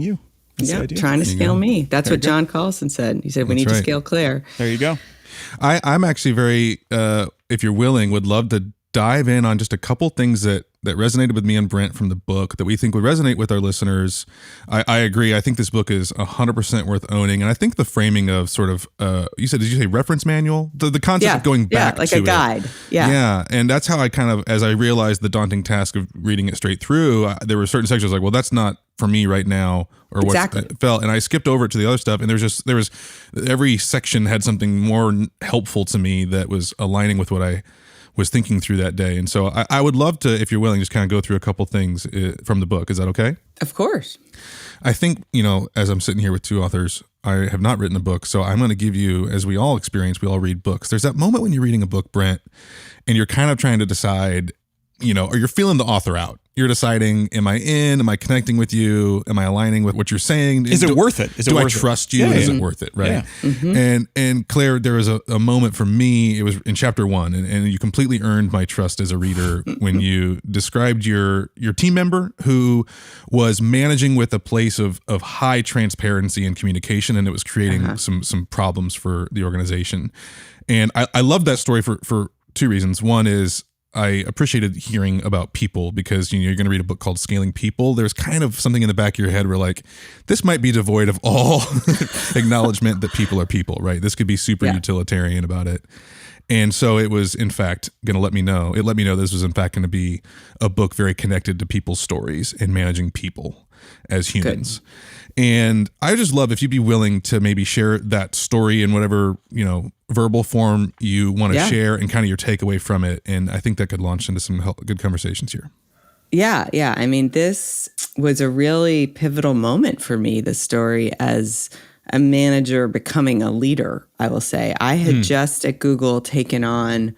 you. That's the Yeah, idea. trying to scale me. That's what you go. John Collison said. He said, we That's need to right. scale Claire. There you go. I'm actually very, if you're willing, would love to dive in on just a couple things that resonated with me and Brent from the book that we think would resonate with our listeners. I agree. I think this book is 100% worth owning. And I think the framing of sort of, did you say reference manual? The concept of going back like to a guide. it. Yeah. Yeah. And that's how I kind of, as I realized the daunting task of reading it straight through, there were certain sections like, well, that's not for me right now, or what it felt. And I skipped over it to the other stuff. And there was every section had something more helpful to me that was aligning with what I was thinking through that day. And so I would love to, if you're willing, just kind of go through a couple things from the book. Is that okay? Of course. I think, as I'm sitting here with two authors, I have not written a book. So I'm going to give you, as we all experience, we all read books. There's that moment when you're reading a book, Brent, and you're kind of trying to decide, or you're feeling the author out. You're deciding, am I in? Am I connecting with you? Am I aligning with what you're saying? Is it worth it? Do I trust you? Is it worth it? Right. Yeah. Mm-hmm. And Claire, there was a moment for me, it was in chapter 1, and you completely earned my trust as a reader when you described your team member who was managing with a place of high transparency and communication, and it was creating some problems for the organization. And I love that story for two reasons. One is, I appreciated hearing about people because you're going to read a book called Scaling People. There's kind of something in the back of your head where like, this might be devoid of all acknowledgement that people are people, right? This could be super utilitarian about it. And so it was, in fact, going to let me know. It let me know this was, in fact, going to be a book very connected to people's stories and managing people as humans. Good. And I just love if you'd be willing to maybe share that story in whatever, verbal form you want to share and kind of your takeaway from it. And I think that could launch into some good conversations here. Yeah. Yeah. I mean, this was a really pivotal moment for me, the story as a manager becoming a leader, I will say. I had just at Google taken on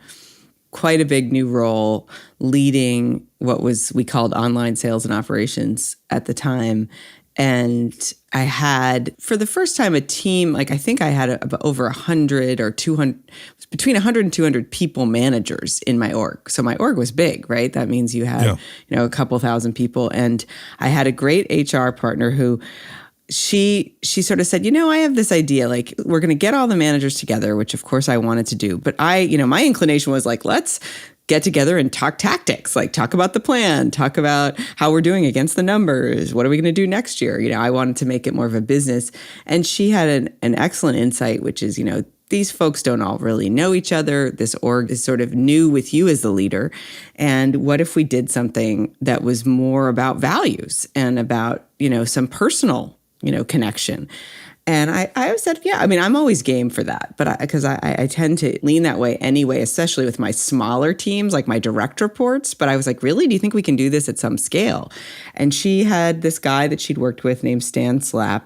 quite a big new role leading what we called online sales and operations at the time. And I had, for the first time, a team, like I think I had over 100 or 200, between 100 and 200 people managers in my org. So my org was big, right? That means you had, a couple thousand people. And I had a great HR partner who, she sort of said, I have this idea, like we're going to get all the managers together, which of course I wanted to do. But my inclination was like, let's get together and talk tactics, like talk about the plan, talk about how we're doing against the numbers. What are we going to do next year? I wanted to make it more of a business. And she had an excellent insight, which is, these folks don't all really know each other. This org is sort of new with you as the leader. And what if we did something that was more about values and about, some personal, connection? And I said, I'm always game for that. But because I tend to lean that way anyway, especially with my smaller teams, like my direct reports. But I was like, really? Do you think we can do this at some scale? And she had this guy that she'd worked with named Stan Slapp,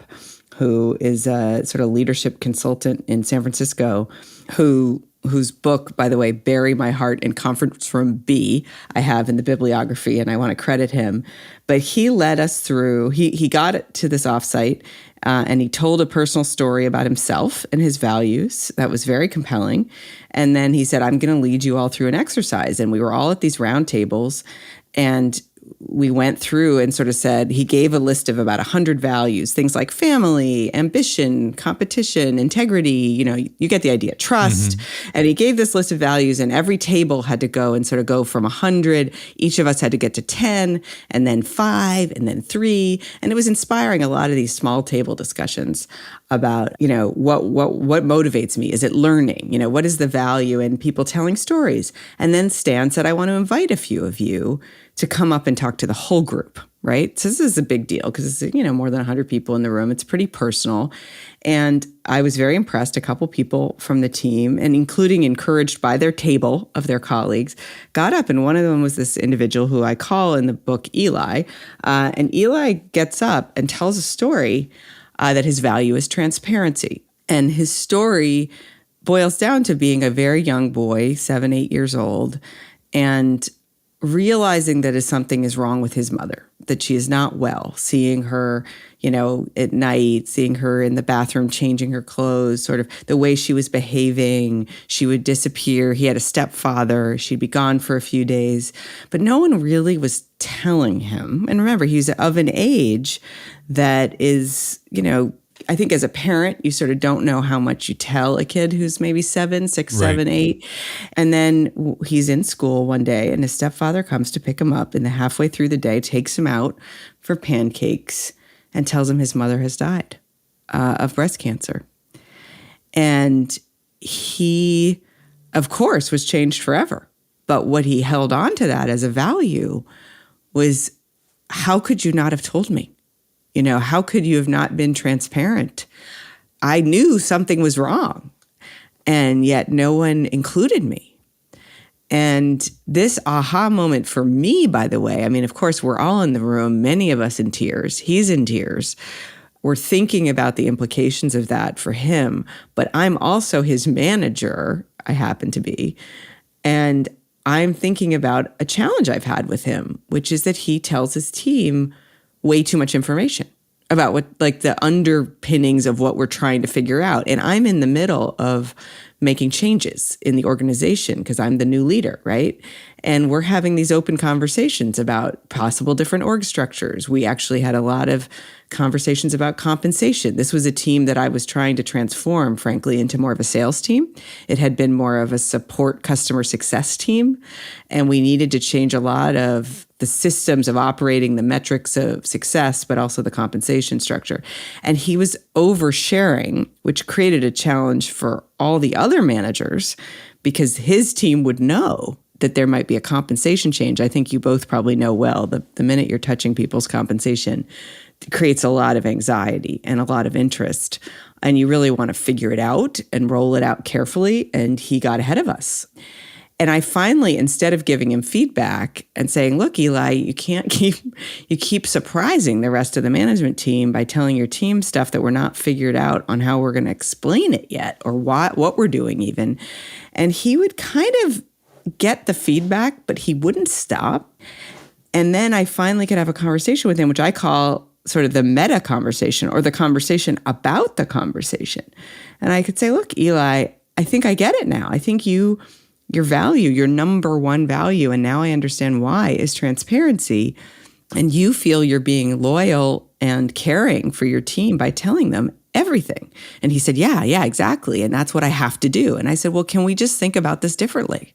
who is a sort of leadership consultant in San Francisco, whose book, by the way, Bury My Heart in Conference Room B, I have in the bibliography, and I want to credit him. But he led us through, he got it to this offsite, and he told a personal story about himself and his values that was very compelling. And then he said, I'm going to lead you all through an exercise. And we were all at these round tables, and we went through and sort of said, he gave a list of about 100 values, things like family, ambition, competition, integrity, you get the idea, trust. Mm-hmm. And he gave this list of values, and every table had to go and sort of go from 100. Each of us had to get to 10, and then 5, and then 3. And it was inspiring a lot of these small table discussions about, what motivates me? Is it learning? What is the value? And people telling stories. And then Stan said, I want to invite a few of you to come up and talk to the whole group, right? So this is a big deal because it's, more than 100 people in the room. It's pretty personal. And I was very impressed. A couple people from the team, and including encouraged by their table of their colleagues, got up. And one of them was this individual who I call in the book Eli. And Eli gets up and tells a story that his value is transparency. And his story boils down to being a very young boy, 7, 8 years old, and realizing that something is wrong with his mother, that she is not well, seeing her, at night, seeing her in the bathroom, changing her clothes, sort of the way she was behaving. She would disappear. He had a stepfather. She'd be gone for a few days, but no one really was telling him. And remember, he's of an age that is, I think as a parent, you sort of don't know how much you tell a kid who's maybe 7, 6, 7, 8. And then he's in school one day and his stepfather comes to pick him up and halfway through the day takes him out for pancakes and tells him his mother has died of breast cancer. And he, of course, was changed forever. But what he held on to that as a value was, how could you not have told me? How could you have not been transparent? I knew something was wrong, and yet no one included me. And this aha moment for me, by the way, I mean, of course, we're all in the room, many of us in tears. He's in tears. We're thinking about the implications of that for him, but I'm also his manager, I happen to be, and I'm thinking about a challenge I've had with him, which is that he tells his team way too much information about what, like, the underpinnings of what we're trying to figure out. And I'm in the middle of making changes in the organization because I'm the new leader, right? And we're having these open conversations about possible different org structures. We actually had a lot of conversations about compensation. This was a team that I was trying to transform, frankly, into more of a sales team. It had been more of a support customer success team. And we needed to change a lot of the systems of operating, the metrics of success, but also the compensation structure. And he was oversharing, which created a challenge for all the other managers because his team would know that there might be a compensation change. I think you both probably know well, the minute you're touching people's compensation, it creates a lot of anxiety and a lot of interest. And you really want to figure it out and roll it out carefully. And he got ahead of us. And I finally, instead of giving him feedback and saying, look, Eli, you keep surprising the rest of the management team by telling your team stuff that we're not figured out on how we're going to explain it yet or what we're doing even. And he would kind of get the feedback, but he wouldn't stop. And then I finally could have a conversation with him, which I call sort of the meta conversation or the conversation about the conversation. And I could say, look, Eli, I think I get it now. I think your value, your number one value, and now I understand why, is transparency. And you feel you're being loyal and caring for your team by telling them everything. And he said, yeah, exactly. And that's what I have to do. And I said, well, can we just think about this differently?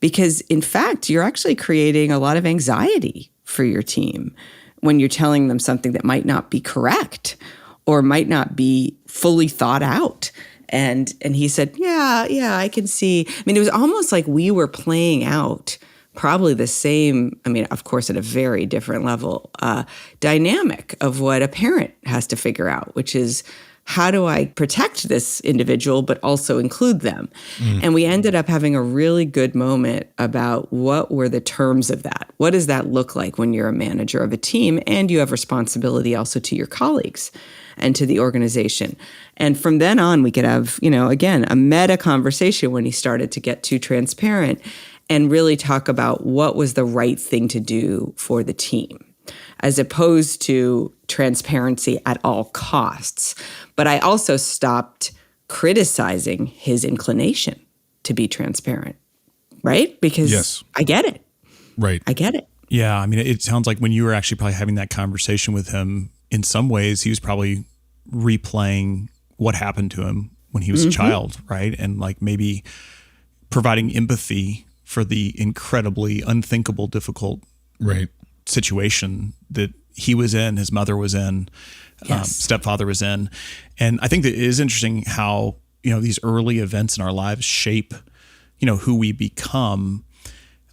Because in fact, you're actually creating a lot of anxiety for your team when you're telling them something that might not be correct or might not be fully thought out. And he said, yeah, I can see. I mean, it was almost like we were playing out probably the same, I mean, of course, at a very different level, dynamic of what a parent has to figure out, which is, how do I protect this individual, but also include them? And we ended up having a really good moment about what were the terms of that. What does that look like when you're a manager of a team and you have responsibility also to your colleagues and to the organization? And from then on, we could have, again, a meta conversation when he started to get too transparent and really talk about what was the right thing to do for the team, as opposed to transparency at all costs. But I also stopped criticizing his inclination to be transparent, right? Because yes. I get it. Right. I get it. Yeah. I mean, it sounds like when you were actually probably having that conversation with him, in some ways, he was probably replaying what happened to him when he was a child, right? And like maybe providing empathy for the incredibly unthinkable, difficult situation that he was in, his mother was in, stepfather was in. And I think that it is interesting how, these early events in our lives shape, who we become.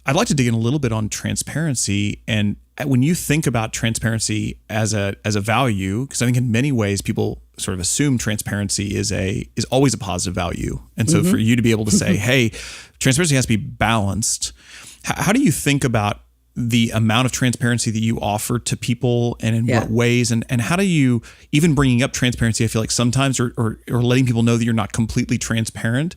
I'd like to dig in a little bit on transparency. And when you think about transparency as a value, because I think in many ways people sort of assume transparency is always a positive value. And so for you to be able to say, hey, transparency has to be balanced. How do you think about the amount of transparency that you offer to people and in what ways? And how do you, even bringing up transparency, I feel like sometimes, or letting people know that you're not completely transparent,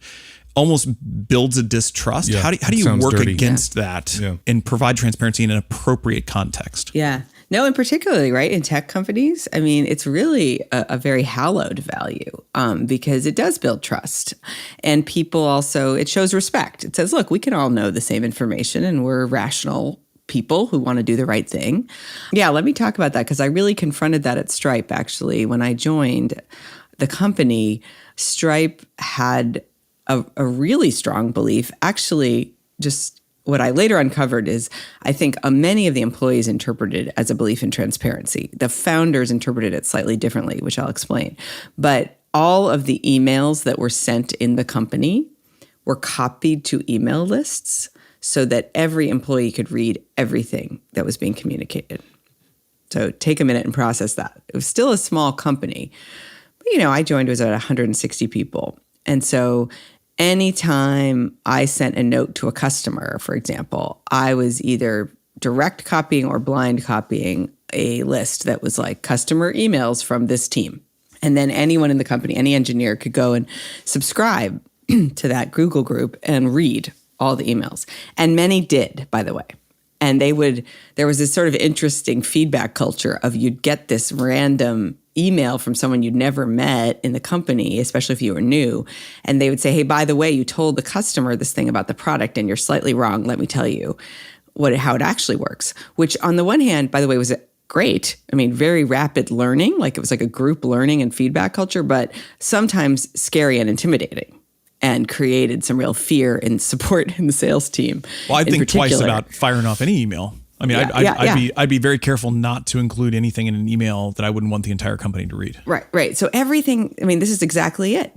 almost builds a distrust. Yeah, How do you sounds work dirty. against that and provide transparency in an appropriate context? Yeah. No, and particularly, right, in tech companies, I mean, it's really a very hallowed value because it does build trust. And people also, it shows respect. It says, look, we can all know the same information and we're rational people who want to do the right thing. Yeah, let me talk about that because I really confronted that at Stripe, actually. When I joined the company, Stripe had a really strong belief, actually, just what I later uncovered is I think many of the employees interpreted it as a belief in transparency. The founders interpreted it slightly differently, which I'll explain. But all of the emails that were sent in the company were copied to email lists so that every employee could read everything that was being communicated. So take a minute and process that. It was still a small company. But, I joined, it was at 160 people. And so anytime I sent a note to a customer, for example, I was either direct copying or blind copying a list that was like customer emails from this team. And then anyone in the company, any engineer could go and subscribe to that Google group and read all the emails. And many did, by the way. And there was this sort of interesting feedback culture of you'd get this random email from someone you'd never met in the company, especially if you were new. And they would say, hey, by the way, you told the customer this thing about the product and you're slightly wrong. Let me tell you how it actually works, which on the one hand, by the way, was great. I mean, very rapid learning, like it was like a group learning and feedback culture, but sometimes scary and intimidating and created some real fear and support in the sales team. Well, I'd think twice about firing off any email. I mean, I'd be very careful not to include anything in an email that I wouldn't want the entire company to read. Right. So everything, I mean, this is exactly it.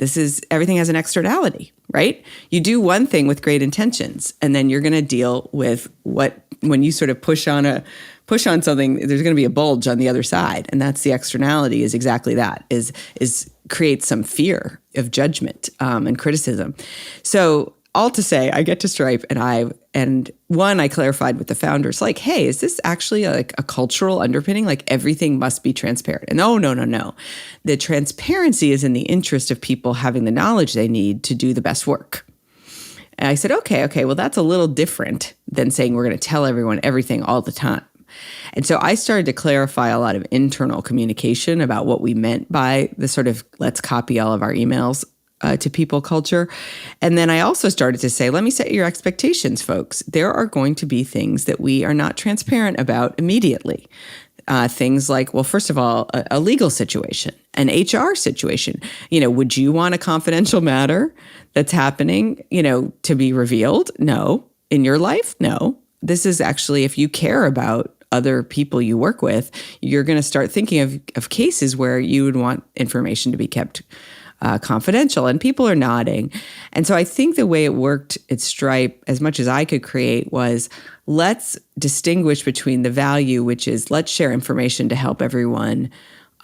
Everything has an externality, right? You do one thing with great intentions, and then you're going to deal with when you sort of push on something, there's going to be a bulge on the other side. And that's the externality is exactly that, is create some fear of judgment and criticism. So all to say, I get to Stripe and I clarified with the founders, like, hey, is this actually like a cultural underpinning? Like everything must be transparent. And no. The transparency is in the interest of people having the knowledge they need to do the best work. And I said, okay, well, that's a little different than saying we're going to tell everyone everything all the time. And so I started to clarify a lot of internal communication about what we meant by the sort of let's copy all of our emails to people culture. And then I also started to say, let me set your expectations, folks. There are going to be things that we are not transparent about immediately. Things like, well, first of all, a legal situation, an HR situation. Would you want a confidential matter that's happening, to be revealed? No. In your life? No. This is actually, if you care about other people you work with, you're going to start thinking of cases where you would want information to be kept confidential, and people are nodding. And so I think the way it worked at Stripe, as much as I could create, was let's distinguish between the value, which is let's share information to help everyone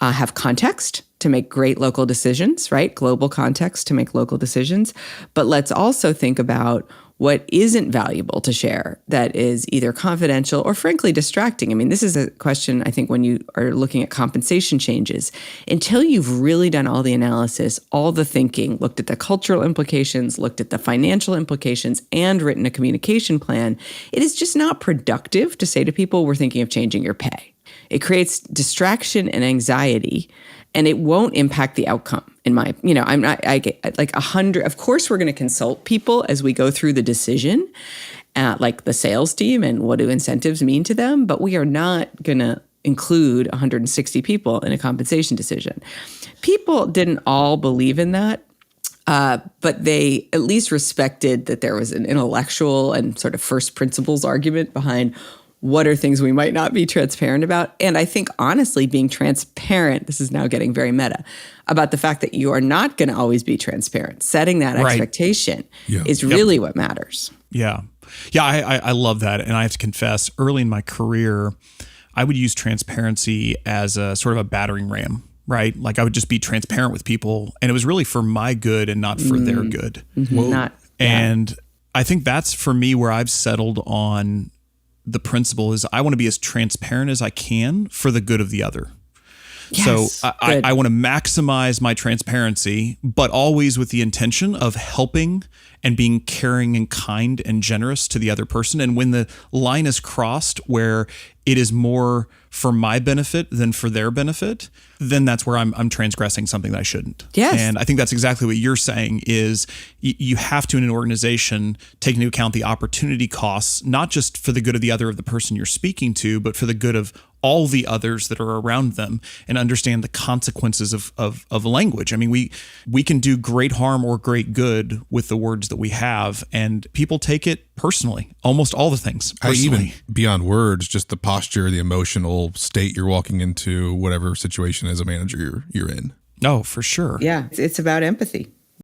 have context to make great local decisions, right? Global context to make local decisions. But let's also think about what isn't valuable to share that is either confidential or frankly distracting. I mean, this is a question, I think, when you are looking at compensation changes, until you've really done all the analysis, all the thinking, looked at the cultural implications, looked at the financial implications, and written a communication plan, it is just not productive to say to people, we're thinking of changing your pay. It creates distraction and anxiety, and it won't impact the outcome. I get like 100, of course we're going to consult people as we go through the decision, like the sales team and what do incentives mean to them, but we are not going to include 160 people in a compensation decision. People didn't all believe in that, but they at least respected that there was an intellectual and sort of first principles argument behind what are things we might not be transparent about. And I think, honestly, being transparent, this is now getting very meta, about the fact that you are not going to always be transparent. Setting that expectation is really what matters. Yeah. Yeah, I love that. And I have to confess, early in my career, I would use transparency as a sort of a battering ram, right? Like I would just be transparent with people. And it was really for my good and not for their good. Mm-hmm. And I think that's, for me, where I've settled on the principle is I want to be as transparent as I can for the good of the other. Yes, So I want to maximize my transparency, but always with the intention of helping and being caring and kind and generous to the other person. And when the line is crossed where it is more for my benefit than for their benefit, then that's where I'm transgressing something that I shouldn't. Yes. And I think that's exactly what you're saying is you have to, in an organization, take into account the opportunity costs, not just for the good of the person you're speaking to, but for the good of all the others that are around them, and understand the consequences of language. I mean, we can do great harm or great good with the words that we have, and people take it personally, almost all the things personally. Even beyond words, just the posture, the emotional state you're walking into, whatever situation as a manager you're in. Oh, for sure. Yeah, it's about empathy.